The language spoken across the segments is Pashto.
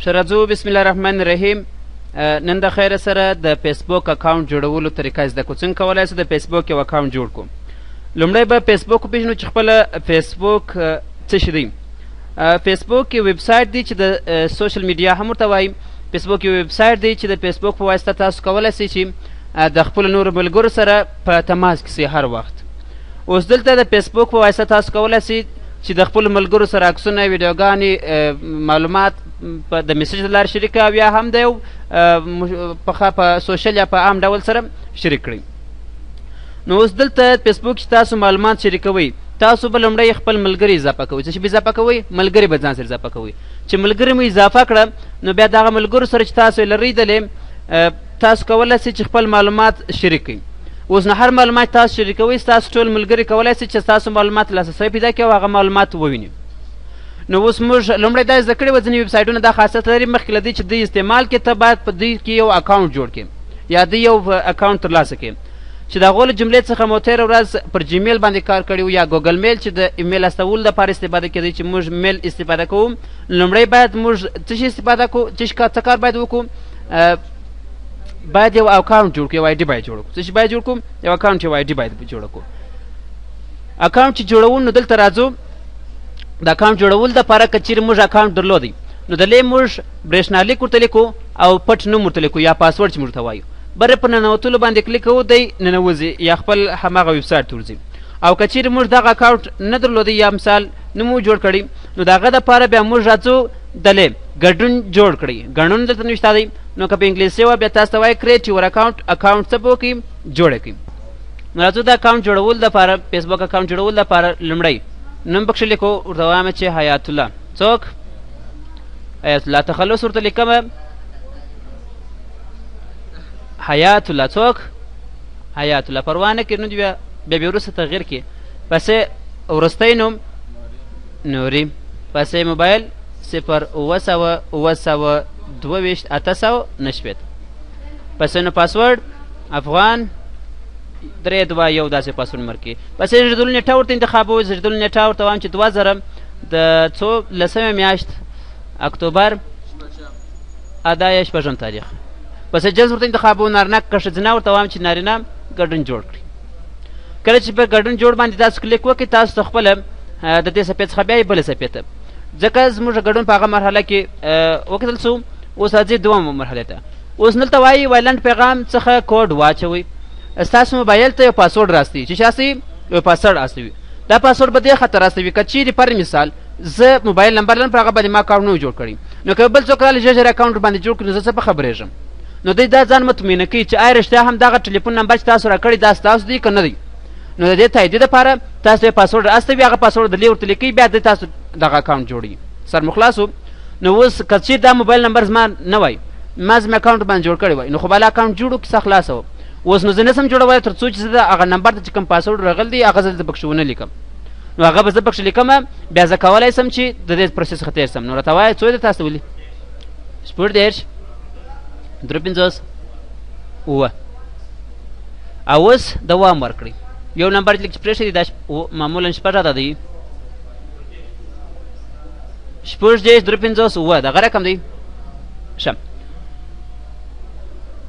شرځو بسم الله الرحمن الرحیم. نن د خیر سره د فیسبوک اکاونټ جوړولو طریقه زده کو. څنګه کولای سو د فیسبوک یو اکاونټ جوړ کو؟ لومړی به فیسبوک وپېژنو چې خپله فیسبوک څه شی دی. فیسبوک یو ویب سایټ دی چې د سوشل میډیا هم ورته وایي. فیسبوک یو ویب سایټ دی چې د فیسبوک په واسطه تاسو کولی سئ چې د خپلو نورو ملګرو سره په تماس کې سئ هر وخت. اوس دلته د فیسبوک په واسطه تاسو کولی سئ چې د خپلو ملګرو سره عکسونه، ویډیوګانې، معلومات د میسج له لارې شریک او یا هم د یو په سوشل یا په عام ډول سره شریک کړئ. نو اوس دلته فیسبوک چې تاسو معلومات شریکوئ، تاسو به لومړی خپل ملګري اضافه کوئ. څه شي به اضافه کوئ؟ ملګري به ځان سره اضافه کوئ. چې ملګري مو اضافه کړه نو بیا دغه ملګرو سره چې تاسو یې لرئ دلې تاسو کولی سئ چې خپل معلومات شریک کړئ. اوس نه هر معلومات تاسو شریکوئ، ستاسو ټول ملګري کولی سئ چې ستاسو معلومات لاسرسی پیدا کړي او هغه معلومات وویني. نو اوس موږ لومړی دا زده کړي وه ځینې ویب سایټونه دا خاصیت لري مخکې له دې چې دوی استعمال کړي، ته باید په دوی کې یو اکاونټ جوړ کړي یا دوی یو اکاونټ ترلاسه کړي چې د هغو له جملې څخه مو تېره ورځ پر جیمیل باندې کار کړی و یا ګوګل میل چې د ایمیل استولو دپاره استفاده کېدی چې موږ میل استفاده کوو. لومړی باید موږ څه شي استفاده کوو، څه کار باید وکړو؟ باید یو اکاونټ جوړ کړو، یو آی ډي باید جوړ کړو. څه شي باید جوړ کړو؟ یو اکاونټ، یو آی ډي باید جوړ کړو. اکاونټ چې جوړوو نو دلته راځو. د اکاونټ جوړولو دپاره که چیرې موږ اکاونټ درلودی نو دلې موږ برېښنالیک ورته لیکو او پټ نوم ورته لیکو یا پاسورډ چې موږ ورته وایو. بره په ننوتلو باندې کلیک کوو دی ننوځي یا خپل هماغه ویب سایټ ته ورځي. او که چیرې موږ دغه اکاونټ نه درلودی یا مثال نه مو جوړ کړی نو د هغه دپاره بیا موږ راځو دلې ګډون جوړ کړئ. ګډون دلته نشته دی. نو که په انګلیسي وه بیا تاسو ته وایي کریټ یور اکاونټ. اکاونټ څه به وکړئ؟ جوړه کړئ. نو راځو د اکاونټ جوړولو دپاره، فیسبوک اکاونټ جوړولو دپاره لومړی نوم پکښې لیکو. ورته وایم چې حیات الله. څوک؟ حیات الله. تخلص ورته لیکمه حیات الله. څوک؟ حیات الله. پروا نه کړي نو بیا وروسته تغییر کړي. پسې وروستی نوم نوري. پسې موبایل 0 پسې نو پاسورډ افغان 321 داسې پاسورډ مرکي. پسې زیږېدلو نیټه ورته انتخابوئ. زیږېدلو نیټه ورته وایم چې 2000 د څو لسمه میاشت اکتوبر ادا 6 تاریخ. پسې جنس ورته انتخابوو. نارینه که ښځینه ورته وایم چې نارینه ګډون جوړ کړي. کله چې په ګډون جوړ باندې تاسو کلیک وکړئ تاسو ته خپله د دې صفحې څخه بیا یې بلې صفحې ته، ځکه زموږ ګډون په هغه مرحله کې وکتل سو. اوس راځئ دومه مرحلې ته. اوس دلته وایي وایلنډ پیغام څخه کوډ واچوئ. ستاسو موبایل ته یو پاسورډ راستوي چې شاسي یو پاسورډ استوي. دا پاسورډ به دې خاطر راستوي که چیرې پر مثال زه موبایل نمبر لرم پر هغه باندې ما اکاونټ نه جوړ کړی نو که بل څوک راغلی ژر اکاونټ باندې جوړ کړي نو زه څه په خبرېږم. نو دوی دا ځان مطمئنه کوي چې آیا رښتیا هم دغه ټلیفون نمبر چې تاسو راکړی دا ستاسو دی که نه دی. نو د دې تاییدې دپاره تاسو یې پاسورډ استوي، هغه پاسورډ دلې ورته لیکئ، بیا د تاسو دغه اکاونټ جوړوي. سر مو خلاصو. نو اوس که چیرې دا موبایل نمبر زما نه وای، ما زما اکاونټ باندې جوړ کړی وای، نو خو بله اکاونټ جوړ کړو کیسه خلاصه وه. اوس نو زه نسم جوړولی تر څو چې زه د هغه نمبر ته چې کوم پاسورډ راغلی دی هغه زه دلته پکښې ونه لیکم. نو هغه به زه پکښې لیکمه، بیا زه کولی سم چې د دې پروسس څخه تېر سم. نو راته وایه څو دی تاسو ته ولي؟ 14 53 اوه. او اوس دوام ورکړئ. یو نمبر چې لږ چې پرېښی دی دا معمولا 6 راته دی. 14 53 اوه دغه رقم دی. ښه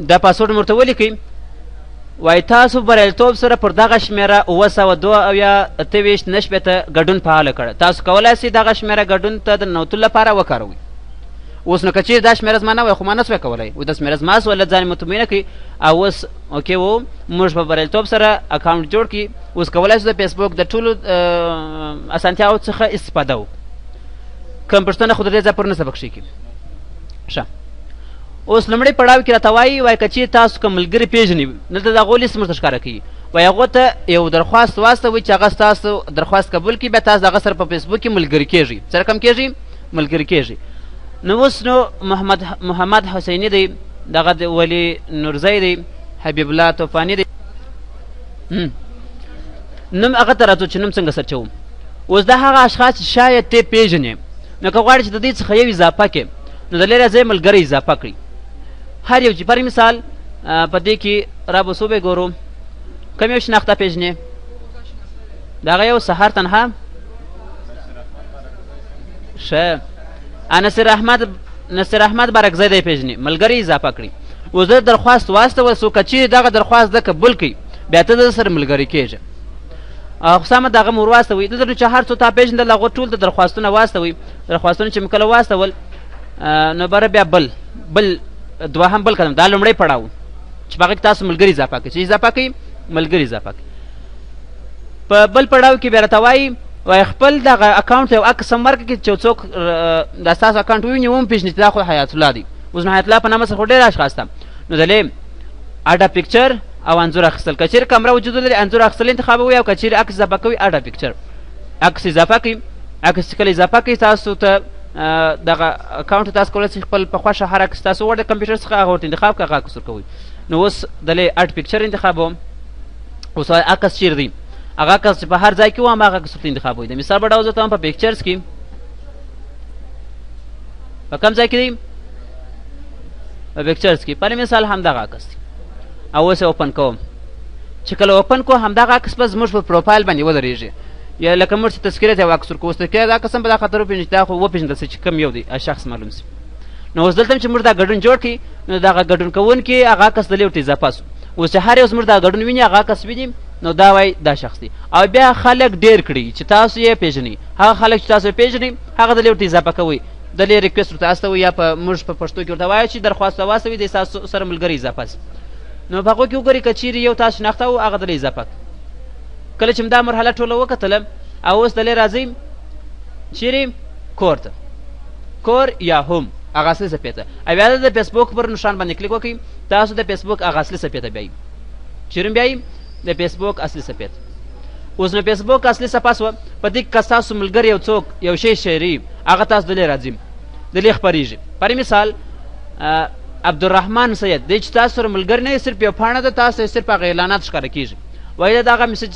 دا پاسورډ مو ورته ولیکئ. وایي تاسو بریالیتوب سره پر دغه شمېره 928 ګډون فعاله کړه. تاسو کولی سئ دغه شمېره ګډون ته د ننوتلو لپاره وکاروئ. اوس نو که چیرې دا شمېره زما نه وای خو ما نه سوی کولی، دا شمېره زما سوله ځان یې مطمئنه کړي. او اوس اوکې و موږ په بریالیتوب سره اکاونټ جوړ کړي. اوس کولی سو د فیسبوک د ټولو اسانتیاو څخه استفاده وکړو. کوم پوښتنه خو د دې ځای پورې نه سبق کړي. ښه اوس لومړی پړاو کې راته وایي که چیرې تاسو کوم ملګري پېژنئ دلته د هغو لیست موږ ته ښکاره کوي. وایي هغو ته یو درخواست واستوئ چې هغه ستاسو درخواست قبول کړي، بیا تاسو د هغه سره په فیسبوک کې ملګري کېږئ. څه رقم کېږئ؟ ملګري کېږئ. نو اوس نو محمد حسیني دی، دغه د ولی نورزی دی، حبیب الله توفاني دی. نوم هغه ته راځو چې نوم څنګه سرچوم. اوس دا هغه اشخاص چې شاید ته پېژنې، نو که غواړې چې د دې څخه یو اضافه کړې نو د لرې راځئ ملګری اضافه کړئ. هر یو چې پر مثال په دې کې رابوسو به ګورو کوم یو شناخته پېژنې. د هغه یو سهار تنها ښه انصر احمد نصیر احمد بارکزی دی پیژني ملګري اضافه کړي. اوس د درخواست واستول سو که چیرې دغه درخواست ده قبول کړي بیا ته د سره ملګري کېږي. سمه دغه مور واستوئ دلته چې هر څو تا پېژندل هغو ټول د درخواستونه واستوئ. درخواستونه چې مې کله واستول نو بره بیا بل دوهم بل قدم دا لومړی پړاو چې په هغې کې تاسو ملګري اضافه کړئ. چې اضافه کوئ ملګري اضافه کړئ. په بل پړاو کې بیا راته وایي خپل دغه اکاونټ یو عکس هم ورکړه چې څوک دا ستاسو اکاونټ وویني وم پېژني چې دا خو حیات الله دی. اوس نو حیات الله په نامه سره خو ډېر اشخاص ته نو دلې اډه پکچر او انځور اخیستل که چیرې کمره وجود لري انځور اخیستل انتخابوي او که چیرې عکس اضافه کوي اډه پکچر عکس اضافه کوي. عکس چې کله اضافه کوي تاسو ته دغه اکاونټ تاسو کولی شئ خپل په خوښه هر عکس تاسو وړ د کمپیوټر څخه هغه ورته انتخاب کړه هغه عکس ورکوئ. نو اوس دلې اډ پکچر انتخابوم. اوس عکس چیرې دی هغه عکس چې په هر ځای کې و هماغه عکس ورته انتخابوئ. د مثال په ډول زه ته هم په پکچرز کې په کوم ځای کې دی په پکچرز کې پر مثال همدغه عکس دی او اوس یې اوپن کوم. چې کله اوپن کو همدغه عکس به زموږ په پروفایل باندې ودرېږي یا لکه موږ چې تذکره ته یو عکس ورکوو اوس تذکره دا قسم به دا خطر وپېژني چې دا خو وپېژندل سي چې کوم یو دی شخص معلوم سي. نو اوس دلته چې موږ دا ګډون جوړ کړي نو دغه ګډون کوونکي هغه عکس دلې ورته اضافه سو. اوس چې هر یو زموږ دا ګډون ویني هغه عکس ویني نو دا وایي دا شخص دی. او بیا خلک ډېر کړي چې تاسو یې پېژنئ هغه خلک چې تاسو یې پېژنئ هغه دلې ورته اضافه کوئ. دلې ریکویسټ ورته استوئ یا په موږ په پښتو کې ورته وایو چې درخواست واستوئ د ستاسو سره ملګري اضافه سي. نو په هغو کې وګورئ که چیرې یو تاسو شناخته و هغه دلې اضافه کله چې م دا مرحله ټوله وکتله او اوس دلې راځئ چیرې کور ته کور یا هم هغه اصلي صفحې ته او بیا د فیسبوک پر نشان باندې کلیک وکړئ. تاسو د فیسبوک هغه اصلي صفحې ته بیایئ چیرې بیایئ د فیسبوک اصلي صفحې ته. اوس نو فیسبوک اصلي صفحه سوه په دې کې که ستاسو ملګری یو څوک یو شی شیري هغه تاسو دلې راځي دلې خپرېږي. پر مثال عبدالرحمن سید دی چې تاسو سره ملګری نه صرف یو پاڼه ده تاسو یې صرف هغه اعلانات ښکاره کېږي. وایي دا دغه میسج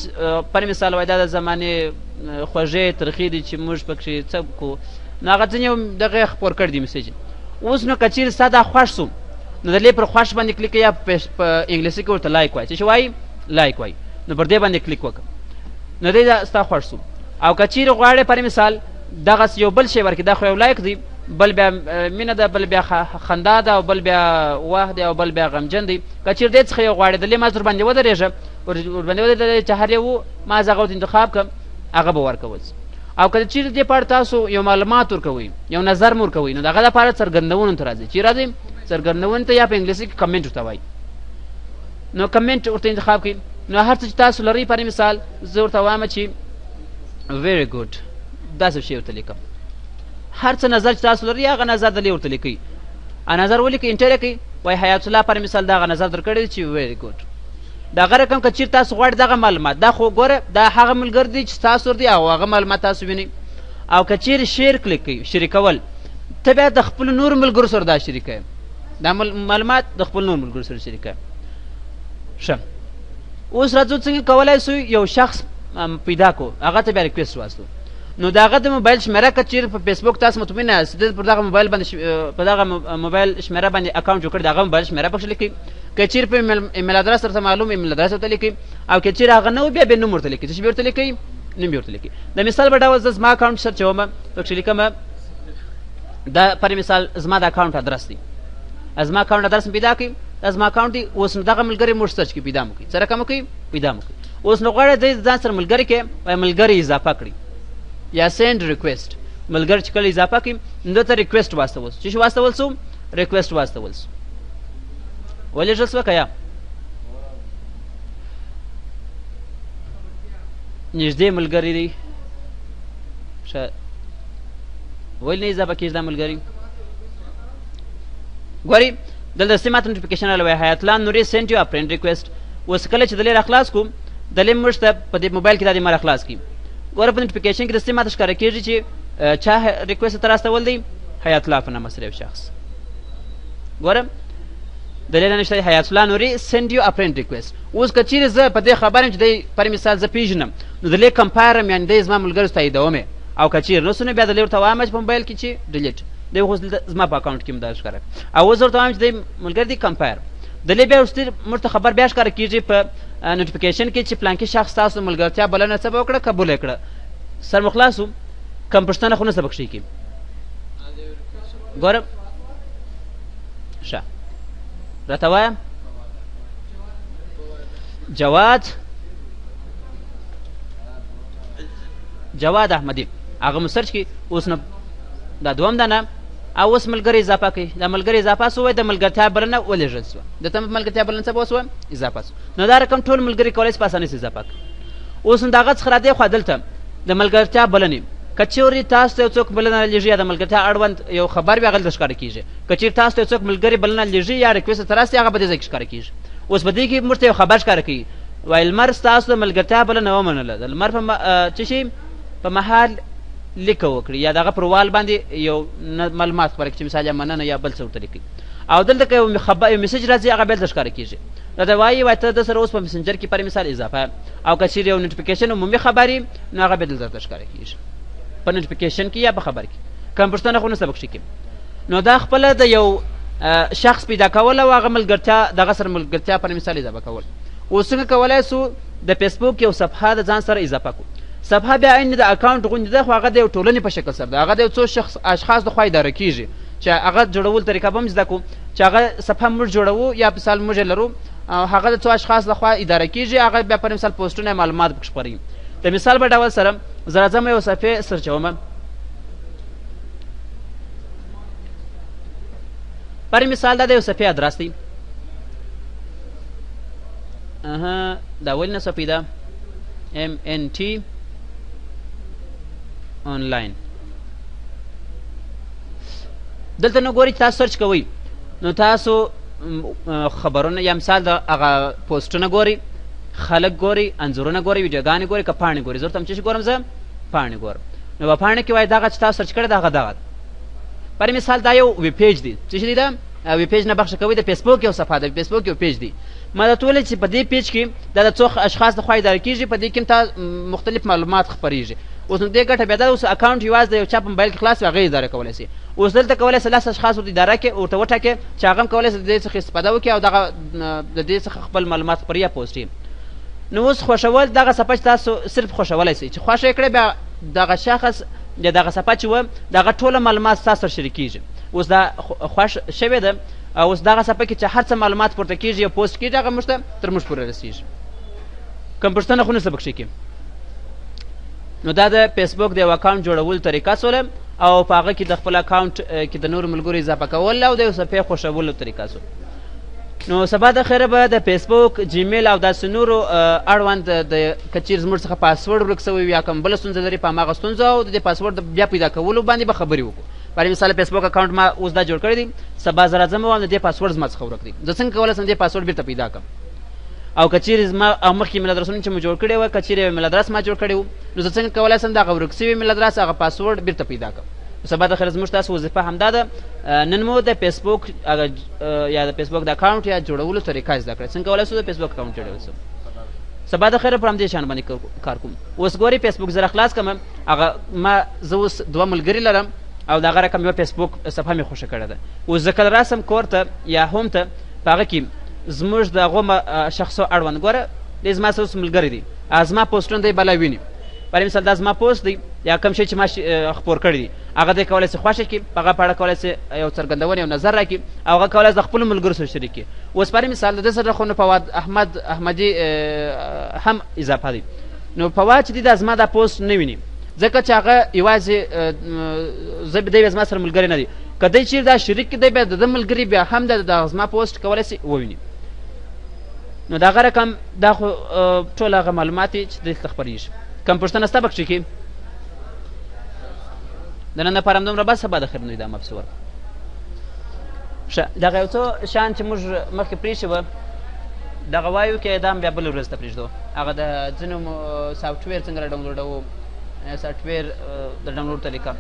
پر مثال وایي دا د زمانې خوږې ترخې دي چې موږ پکښې څه کوو نو هغه ځینې دغه خپور کړي دي میسج. اوس نو که چیرې ستا دا خوښ سو نو دلې پر خوښ باندې کلیک یا په انګلیسي کې ورته لایک وایي چې وایي لایک وایي نو پر دې باندې کلیک وکړه نو دی دا ستا خوښ سو. او که چیرې غواړې پر مثال دغسې یو بل شی ورکړي دا خو یو لایک دی بل بیا مینه ده بل بیا خندا ده او بل بیا واه دی او بل بیا غمجن دی. که چیرې دې څخه یو غواړې دلې ما در باندې ودرېږه ورباندې ودرېږه چې هر یو ما زه هغه ورته انتخاب کړم هغه به ورکول سي. او که چیرې دې په اړه تاسو یو معلومات ورکوئ یو نظر م ورکوئ نو د هغه دپاره څرګندونو ته راځئ. چې راځئ څرګندونو ته یا په انګلیسي کې کمنټ ورته وایي نو کمنټ ورته انتخاب کړئ. نو هر څه چې تاسو لرئ پر مثال زه ورته وایم چې ویری ګوډ داسې شی ورته لیکم. هر څه نظر چې تاسو لرئ هغه نظر دلې ورته لیکئ. نظر ولیکئ انټر یې کړئ وایي حیات الله پر مثال دغه نظر در کړی دی چې ویری ګوډ. دغه رقم که چیرې تاسو غواړئ دغه معلومات دا خو ګوره دا هغه ملګری دی چې تاسو دی او هغه معلومات تاسو وینئ. او که چیرې شیر کلیک کوئ شریکول ته بیا د خپلو نورو ملګرو سره دا شریکوئ دا معلومات د خپل نور ملګرو سره شریکوئ. ښه اوس راځو څنګه کولی سو یو شخص پیدا کو هغه ته بیا ریکویسټ واستو. نو د هغه د موبایل شمیره که چیرې په فیسبوک تاسو مطمئن یاست پر دغه موبایل باندې په دغه موبایل شمیره باندې اکاونټ جوړ کړي د هغه موبایل شمیره پکښې لیکئ. که چیرې په ایمیل ادرس درته معلوم ایمیل ادرس ورته لیکئ. او که چیرې هغه نه و بیا نوم ورته لیکئ څه شی ورته لیکئ نوم یې ورته لیکئ. د مثال په ډول زه زما اکاونټ سرچ کوم پکښې لیکم دا پر مثال زما د اکاونټ ادرس دی زما اکاونټ ادرس مې پیدا کړئ دا زما اکاونټ دی. اوس نو دغه ملګري موږ سرچ کړي پیدا مو کړئ څه رقم وکړئ پیدا مو کړئ. اوس نو غواړئ دی ځان سره ملګري کړئ وایي ملګري اضافه کړئ یا سینډ ریکویسټ. ملګري چې کله اضافه کړئ نو ده ته ریکویسټ واستول سو. څه شي واستول سو ریکویسټ واستول سو. ولېږل سوه که یا نږدې ملګري دی ښه ولې نه اضافه کېږي دا ملګري ګورئ دلته دستې ماته نوټیفیکیشن راغلی وایي حیات الله نورې سینټ یو ا فرینډ ریکویسټ. اوس کله چې دلې راخلاص کوم دلې موږ ته په دې موبایل کې دا دې ما راخلاص کړي ګوره په نوټیفیکیشن کې دستې ماته ښکاره کېږي چې چا ریکویسټ ته راستول دی حیات الله په نامه سره یو شخص ګوره دلې نه نشته حیات الله نورې سینډ یو ا فرینډ ریکویسټ. اوس که چیرې زه په دې خبر یم چې دی پر مثال زه پېژنم نو دلې کمپایر یم یعنې دی زما ملګرو تاییدوم یې. او که چیرې نه سو نو بیا دلې ورته وایم چې په موبایل کې چې ډیلیټ دی خو زما په اکاونټ کې هم دا ښکاره او اوس ورته وایم چې دی ملګری دی کمپایر دلې بیا وروستي موږ ته خبر بیا ښکاره کېږي په نوټیفیکیشن کې چې پلانکي شخص تاسو ملګرتیا بلنه څه به وکړه قبول یې کړه سر مو خلاص و کم پوښتنه خو نه څه پکښې کړي ګوره ښه راته وایه جواد احمدي هغه مو سرچ کړي اوس نو دا دوم دانه او اوس ملګري اضافه کوي دا ملګري اضافه سوی د ملګرتیا بلنه ولېږل سوه د ته ملګرتیا بلنه څه به وسوه اضافه سوه نو دا رقم ټول ملګري کولی شي په اسانۍ سره اضافه کړي اوس نو د هغه څخه را دی خوا دلته د ملګرتیا بلنې که چیرې تاسو ته یو څوک بلنه لیږي یا د ملګرتیا اړوند یو خبر وي هغه دلته ښکاره کېږي که چیرې تاسو ته یو څوک ملګري بلنه لیږي یا ریکویسټ ته راستي هغه په دې ځای کې ښکاره کېږي اوس په دې کې موږ ته یو خبر ښکاره کوي وایي لمر ستاسو د ملګرتیا بلنه ومنله د لمر په څه شي په مهال لیکه وکړي یا دغه پر وال باندې یو معلومات خپاره کړي چې مثال یا مننه یا بل څه ورته لیکي او دلته که یو میسج راځي هغه بیا دلته ښکاره کېږي راته وایي ته د سره اوس په مسنجر کې پر مثال اضافه او که چیرې یو نوټیفیکیشن عمومي خبر وي نو هغه بیا دلته ښکاره کېږي په نوټیفیکیشن کې یا په خبر کې کوم پوښتنه خو نه سبق شي کې نو دا خپله د یو شخص پیدا کول او هغه ملګرتیا دغه سره ملګرتیا پر مثال اضافه کول اوس څنګه کولی سو د فیسبوک یو صفحه د ځان سره اضافه کړو صفحه بیا عین د اکاونټ غوندې ده خو هغه د یو ټولنې په شکل سره ده هغه د یو څو اشخاص د خوا اداره کېږي چې هغه جوړول طریقه به هم زده کړو چې هغه صفحه موږ جوړوو یا مثال موږ یې لرو او هغه د څو اشخاص د خوا اداره کېږي هغه بیا پر مثال پوسټونه معلومات پکې خپروي د مثال په ډول سره زه راځم یو صفحې سرچوم پر مثال دا د یو صفحې ادرس دی دا ولې نه صفحې ده MNT آنلاین دلته نو ګورئ تاسو سرچ کوئ نو تاسو خبرونه یا مثال د هغه پوسټونه ګورئ خلک ګورئ انځورونه ګورئ ویډیوګانې ګورئ که پاڼې ګورئ زه ورته هم څه شي ګورم زه پاڼې ګورم نو په پاڼې کې وایي دغه چې تاسو سرچ کړی د هغه دغه پر مثال دا یو ویب پیج دی څه شي دی دا ویب پیج نه بخښه کوئ د فیسبوک یو صفحه د فیسبوک یو پیج دی ما درته ویلې چې په دې پیج کې دا د څو اشخاص د خوا اداره کېږي په دې کې هم مختلف معلومات خپرېږي اوس نو دې ګټه بیا دا اوس اکاونټ یوازې د یو چا په موبایل کې خلاص وي هغه اداره کولی شي اوس دلته کولی شي 10 اشخاص ورته اداره کړي ورته وټاکي چې هغه هم کولی شي د دې څخه استفاده وکړي او دغه د دې څخه خپل معلومات خپري یا پوسټ نو اوس خوښول دغه صفحه چې تاسو صرف خوښولی شئ چې خوښ یې کړئ بیا دغه شخص یا دغه صفحه چې وه دغه ټوله معلومات ستاسو سره شریکېږي اوس دا خوښ شوې ده او اوس دغه صفحه کې چې هر څه معلومات پورته کېږي یا پوسټ کېږي هغه موږ ته تر موږ پورې رسېږي کوم پوښتنه خو نه سبق شي کې نو دا د فیسبوک د یو اکاونټ جوړولو طریقه سوله او په هغه کې د خپل اکاونټ کې د نورو ملګرو اضافه کول او د یو صفحې خوښولو طریقه سو نو سبا د خیره به د فیسبوک جیمیل او داسې نورو اړوند د که چیرې زموږ څخه پاسورډ ورک سوی وي یا کوم بله ستونزه لري په هماغه ستونزه او د دې پاسورډ بیا پیدا کولو باندې به خبرې وکړو برای مثال فیسبوک اکاونټ ما اوس دا جوړ کړی دی سبا زه راځم او د دې پاسورډ زما څخه ورک دی زه څنګه کولی شم دې پاسورډ بیرته پیدا کړم او که چیرې زما مخکې میل ادرسونه چې مو جوړ کړی وه که چیرې میل ادرس ما جوړ کړی و نو زه څنګه کولی شم د هغه ورک سوي میل ادرس هغه پاسورډ بیرته پیدا کړم سبا د خیر زموږ تاسو وظیفه همدا ده نن مو د فیسبوک یا د فیسبوک د اکاونټ یا جوړولو طریقه زده کړئ څنګه کولی شو د فیسبوک اکاونټ جوړولی شو سبا د خیره پر همدې شان باندې کار کوم اوس ګورئ فیسبوک زه راخلاص کړم هغه ما زه اوس 2 ملګري لرم او دغه رقم یوه فیسبوک صفحه مې خوښه کړې ده اوس زه کله راسم کور ته یا هوم ته په هغه کې زموږ د هغو شخصو اړوند ګوره دی زما سره اوس ملګری دی زما پوسټونه دی بلا ویني برای مثال دا زما پوسټ دی یا کوم شی چې ما خپور کړی دی هغه دی کولی شي خوښه کړي په هغه په اړه کولی شي یو څرګندونه یو نظر راکړي او هغه کولی شي د خپلو ملګرو سره شریک کړي اوس برای مثال د دې سره خو نو فواد احمدي هم اضافه دی نو فواد چې دی دا زما دا پوسټ نه ویني ځکه چې هغه یوازې دی زما سره ملګری نه دی که دی چیرې دا شریک دی بیا د ده ملګري بیا هم د زما پوسټ کولی شي وویني نو د هغه رقم دا خو ټول هغه معلومات چې دلته خپرېږي کوم پوښتنه ستا پکښې کې د نن دپاره همدومره بس سبا د خیر نوي دا مفسي ورکړه ښه دغه یو څه شیان چې موږ مخکې پرېښي وه دغه وایو کې دا هم بیا بله ورځ ته پرېږدو هغه د ځینو سافټویر څنګه را ډاونلوډوو سافټویر د ډاونلوډ طریقه